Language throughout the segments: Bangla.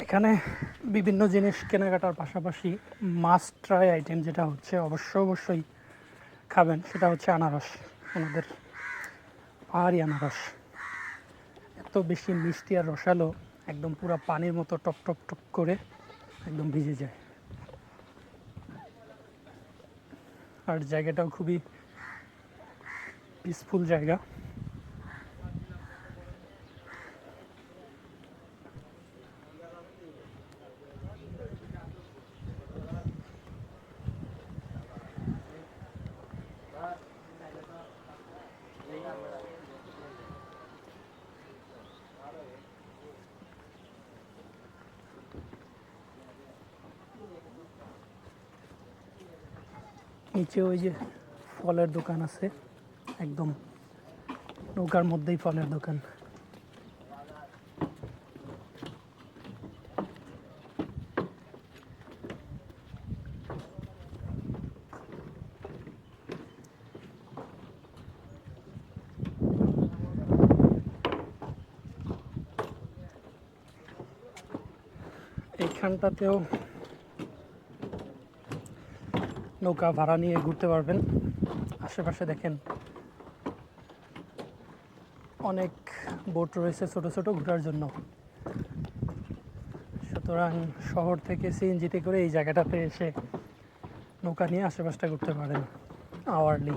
এখানে বিভিন্ন জিনিস কেনাকাটার পাশাপাশি মাস্ট ট্রাই আইটেম যেটা হচ্ছে অবশ্যই খাবেন, সেটা হচ্ছে আনারস। আমাদের পাহাড়ি আনারস এত বেশি মিষ্টি আর রসালো, একদম পুরো পানির মতো টপ টপ টপ করে একদম ভিজে যায়। আর জায়গাটাও খুবই পিসফুল জায়গা। নিচে ওই যে ফলের দোকান আছে, একদম নৌকার মধ্যেই ফলের দোকান। এইখানটাতেও নৌকা ভাড়া নিয়ে ঘুরতে পারবেন। আশেপাশে দেখেন অনেক বোট রয়েছে ছোট ছোট ঘোরার জন্য। সুতরাং শহর থেকে সিএনজিতে করে এই জায়গাটাতে এসে নৌকা নিয়ে আশেপাশটা ঘুরতে পারেন আওয়ারলি।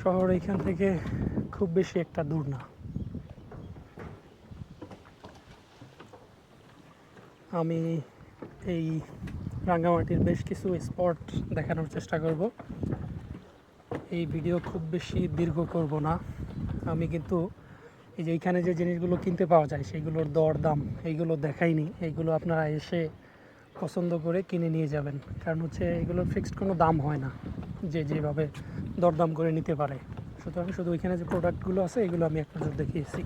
শহর এখান থেকে খুব বেশি একটা দূর না। আমি এই রাঙ্গামাটির বেশ কিছু স্পট দেখানোর চেষ্টা করব। এই ভিডিও খুব বেশি দীর্ঘ করব না। আমি কিন্তু এই যে এইখানে যে জিনিসগুলো কিনতে পাওয়া যায় সেইগুলোর দর দাম এইগুলো দেখাইনি। এইগুলো আপনারা এসে পছন্দ করে কিনে নিয়ে যাবেন, কারণ হচ্ছে এগুলোর ফিক্সড কোনো দাম হয় না, যে যেভাবে দরদাম করে নিতে পারে। সুতরাং শুধু ওইখানে যে প্রোডাক্টগুলো আছে এগুলো আমি এক নজর দেখিয়েছি।